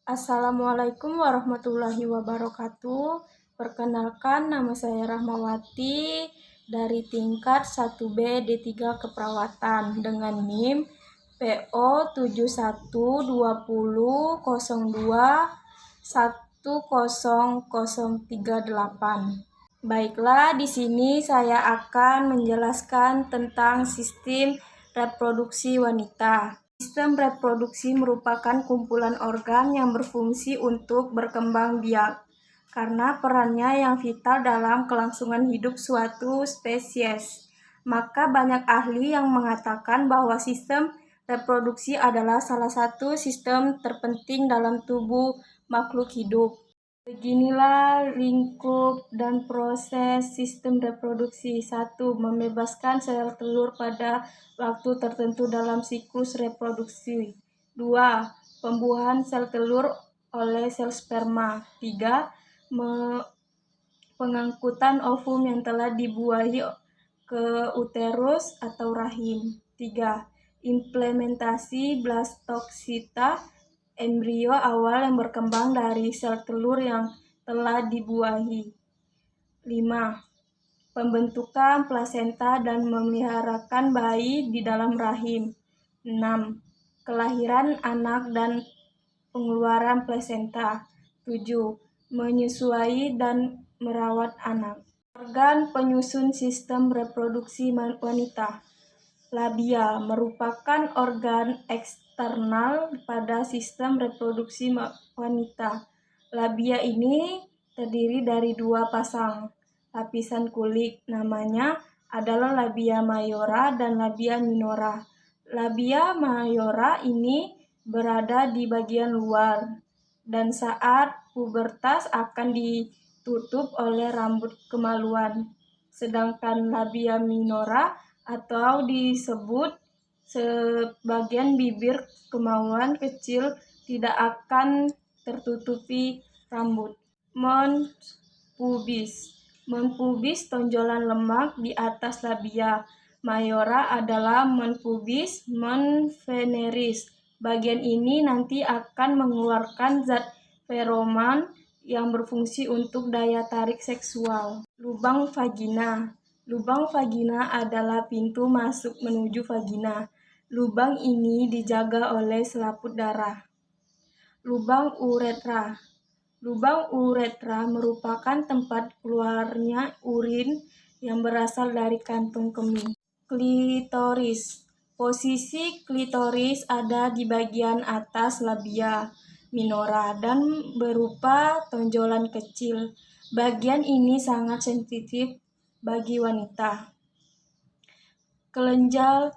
Assalamualaikum warahmatullahi wabarakatuh. Perkenalkan, nama saya Rahmawati dari tingkat 1B D3 Keperawatan dengan NIM PO 7120021038. Baiklah, di sini saya akan menjelaskan tentang sistem reproduksi wanita. Sistem reproduksi merupakan kumpulan organ yang berfungsi untuk berkembang biak karena perannya yang vital dalam kelangsungan hidup suatu spesies. Maka banyak ahli yang mengatakan bahwa sistem reproduksi adalah salah satu sistem terpenting dalam tubuh makhluk hidup. Beginilah lingkup dan proses sistem reproduksi. 1. Membebaskan sel telur pada waktu tertentu dalam siklus reproduksi. 2. Pembuahan sel telur oleh sel sperma. 3. Pengangkutan ovum yang telah dibuahi ke uterus atau rahim. 3. Implementasi blastocita, embrio awal yang berkembang dari sel telur yang telah dibuahi. 5. Pembentukan plasenta dan memeliharakan bayi di dalam rahim. 6. Kelahiran anak dan pengeluaran plasenta. 7. Menyusui dan merawat anak. Organ penyusun sistem reproduksi wanita. Labia merupakan organ eksternal pada sistem reproduksi wanita. Labia ini terdiri dari 2 pasang lapisan kulit, namanya adalah labia mayora dan labia minora. Labia mayora ini berada di bagian luar dan saat pubertas akan ditutup oleh rambut kemaluan. Sedangkan labia minora atau disebut sebagian bibir kemaluan kecil tidak akan tertutupi rambut. Mons pubis. Mons pubis tonjolan lemak di atas labia mayora adalah mons pubis, mons veneris. Bagian ini nanti akan mengeluarkan zat feromon yang berfungsi untuk daya tarik seksual. Lubang vagina. Lubang vagina adalah pintu masuk menuju vagina. Lubang ini dijaga oleh selaput darah. Lubang uretra. Lubang uretra merupakan tempat keluarnya urin yang berasal dari kantung kemih. Klitoris. Posisi klitoris ada di bagian atas labia minora dan berupa tonjolan kecil. Bagian ini sangat sensitif bagi wanita. Kelenjar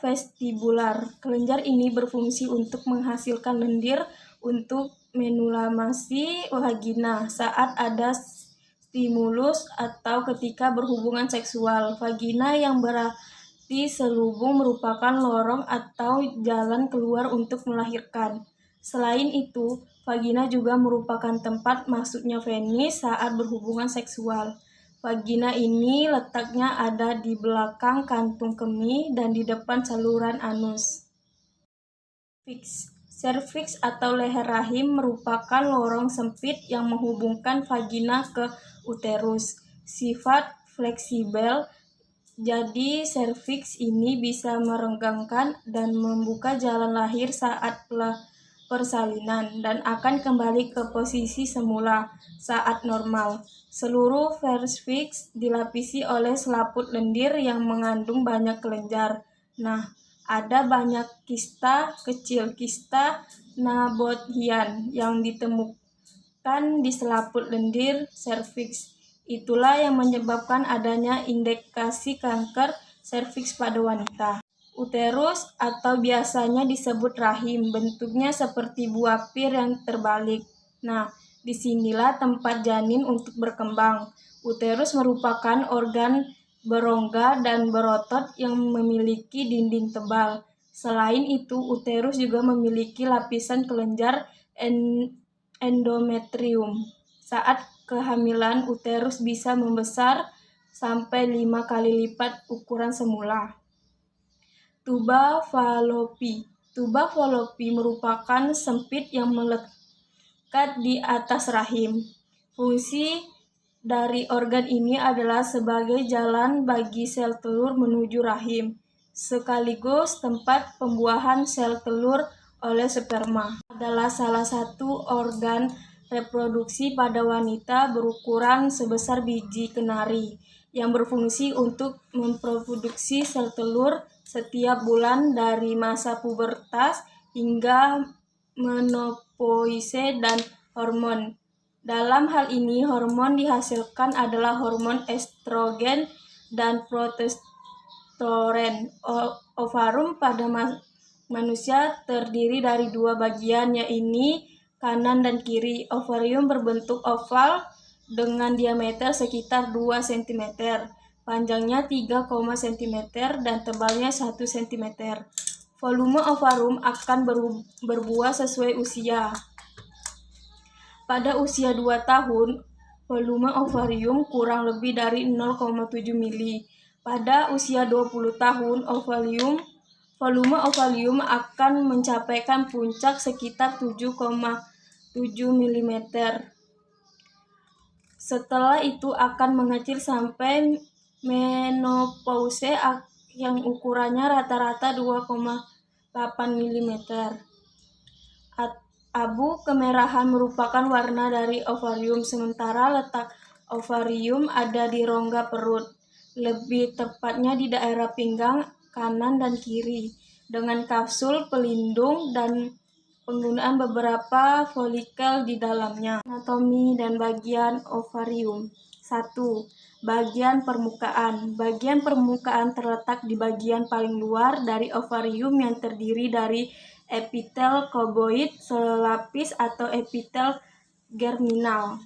vestibular. Kelenjar ini berfungsi untuk menghasilkan lendir untuk menulmasi vagina saat ada stimulus atau ketika berhubungan seksual. Vagina yang berarti selubung merupakan lorong atau jalan keluar untuk melahirkan. Selain itu, vagina juga merupakan tempat masuknya penis saat berhubungan seksual. Vagina ini letaknya ada di belakang kantung kemih dan di depan saluran anus. Serviks atau leher rahim merupakan lorong sempit yang menghubungkan vagina ke uterus. Sifat fleksibel, jadi serviks ini bisa merenggangkan dan membuka jalan lahir saat persalinan dan akan kembali ke posisi semula saat normal. Seluruh serviks dilapisi oleh selaput lendir yang mengandung banyak kelenjar. Nah, ada banyak kista kecil, kista Nabothian yang ditemukan di selaput lendir serviks. Itulah yang menyebabkan adanya indikasi kanker serviks pada wanita. Uterus atau biasanya disebut rahim, bentuknya seperti buah pir yang terbalik. Nah, disinilah tempat janin untuk berkembang. Uterus merupakan organ berongga dan berotot yang memiliki dinding tebal. Selain itu, uterus juga memiliki lapisan kelenjar endometrium. Saat kehamilan, uterus bisa membesar sampai 5 kali lipat ukuran semula. Tuba Fallopi. Tuba fallopi merupakan sempit yang melekat di atas rahim. Fungsi dari organ ini adalah sebagai jalan bagi sel telur menuju rahim, sekaligus tempat pembuahan sel telur oleh sperma. Adalah salah satu organ reproduksi pada wanita berukuran sebesar biji kenari yang berfungsi untuk memproduksi sel telur setiap bulan dari masa pubertas hingga menopause dan hormon. Dalam hal ini, hormon dihasilkan adalah hormon estrogen dan progestoren. Ovarum pada manusia terdiri dari dua bagian, yaitu kanan dan kiri. Ovarium berbentuk oval dengan diameter sekitar 2 cm, panjangnya 3, cm dan tebalnya 1 cm. Volume ovarum akan berbuah sesuai usia. Pada usia 2 tahun, volume ovarium kurang lebih dari 0,7 mili. Pada usia 20 tahun, volume ovarium akan mencapai puncak sekitar 7,7 mm. Setelah itu akan mengecil sampai menopause yang ukurannya rata-rata 2,8 mm. Abu kemerahan merupakan warna dari ovarium, sementara letak ovarium ada di rongga perut, lebih tepatnya di daerah pinggang kanan dan kiri, dengan kapsul pelindung dan penggunaan beberapa folikel di dalamnya. Anatomi dan bagian ovarium. 1. Bagian permukaan. Bagian permukaan terletak di bagian paling luar dari ovarium yang terdiri dari epitel koboid selapis atau epitel germinal.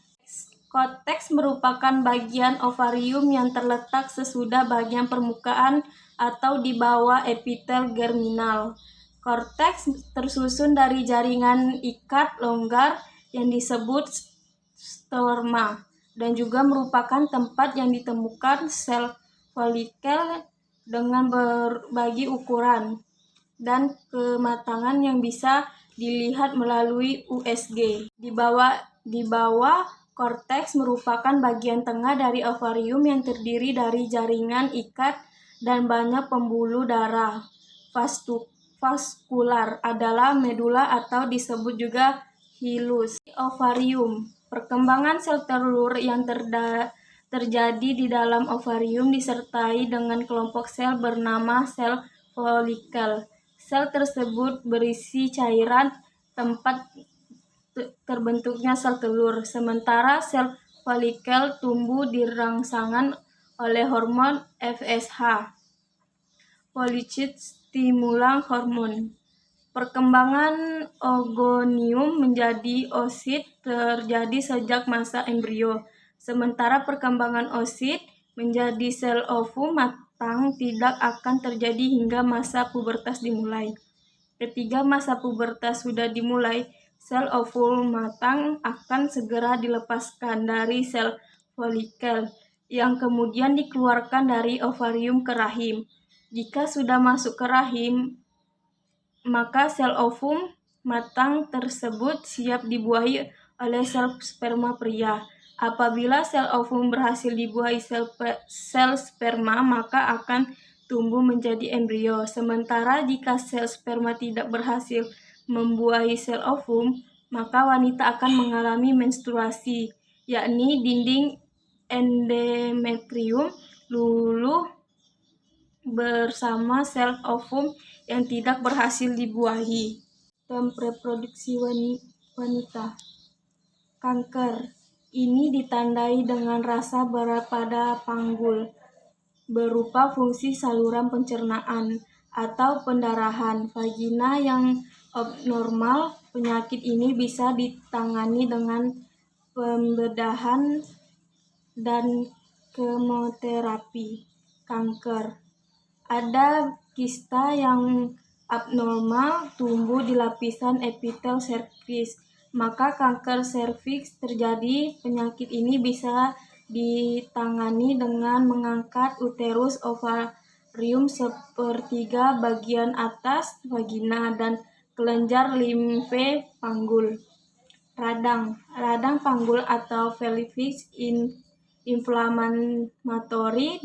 Korteks merupakan bagian ovarium yang terletak sesudah bagian permukaan atau di bawah epitel germinal. Korteks tersusun dari jaringan ikat longgar yang disebut stroma dan juga merupakan tempat yang ditemukan sel folikel dengan berbagai ukuran dan kematangan yang bisa dilihat melalui USG. Di bawah korteks merupakan bagian tengah dari ovarium yang terdiri dari jaringan ikat dan banyak pembuluh darah. Vaskular adalah medula atau disebut juga hilus. Ovarium. Perkembangan sel telur yang terjadi di dalam ovarium disertai dengan kelompok sel bernama sel folikel. Sel tersebut berisi cairan tempat terbentuknya sel telur, sementara sel folikel tumbuh dirangsangkan oleh hormon FSH, follicle stimulant hormone. Perkembangan ogonium menjadi oosit terjadi sejak masa embrio, sementara perkembangan oosit menjadi sel ovum matang tidak akan terjadi hingga masa pubertas dimulai. Ketika masa pubertas sudah dimulai, sel ovum matang akan segera dilepaskan dari sel folikel yang kemudian dikeluarkan dari ovarium ke rahim. Jika sudah masuk ke rahim, maka sel ovum matang tersebut siap dibuahi oleh sel sperma pria. Apabila sel ovum berhasil dibuahi sel sperma, maka akan tumbuh menjadi embrio. Sementara jika sel sperma tidak berhasil membuahi sel ovum, maka wanita akan mengalami menstruasi, yakni dinding endometrium luluh bersama sel ovum yang tidak berhasil dibuahi. Sistem reproduksi wanita. Kanker. Ini ditandai dengan rasa berat pada panggul, berupa fungsi saluran pencernaan atau pendarahan vagina yang abnormal. Penyakit ini bisa ditangani dengan pembedahan dan kemoterapi. Kanker. Ada kista yang abnormal tumbuh di lapisan epitel serviks, maka kanker serviks terjadi. Penyakit ini bisa ditangani dengan mengangkat uterus ovarium sepertiga bagian atas vagina, dan kelenjar limfe panggul. Radang panggul atau pelvic inflammatory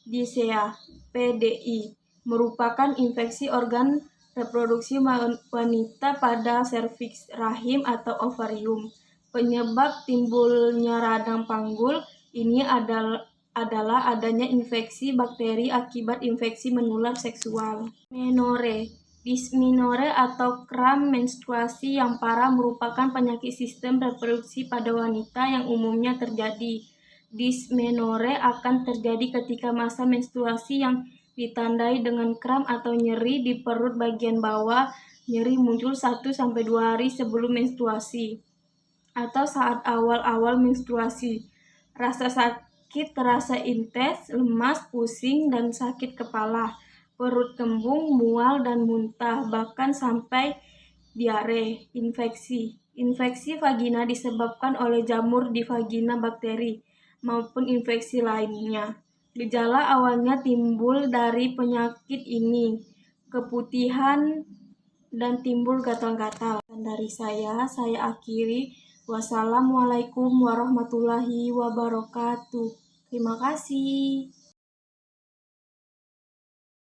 dysea (PDI) merupakan infeksi organ reproduksi wanita pada serviks, rahim, atau ovarium. Penyebab timbulnya radang panggul ini adalah adanya infeksi bakteri akibat infeksi menular seksual. Dysmenorrhea atau kram menstruasi yang parah merupakan penyakit sistem reproduksi pada wanita yang umumnya terjadi. Dysmenorrhea akan terjadi ketika masa menstruasi yang ditandai dengan kram atau nyeri di perut bagian bawah. Nyeri muncul 1-2 hari sebelum menstruasi atau saat awal-awal menstruasi. Rasa sakit terasa intens, lemas, pusing, dan sakit kepala. Perut kembung, mual, dan muntah, bahkan sampai diare. Infeksi vagina disebabkan oleh jamur di vagina, bakteri, maupun infeksi lainnya. Gejala awalnya timbul dari penyakit ini, keputihan, dan timbul gatal-gatal. Dan dari saya akhiri. Wassalamualaikum warahmatullahi wabarakatuh. Terima kasih.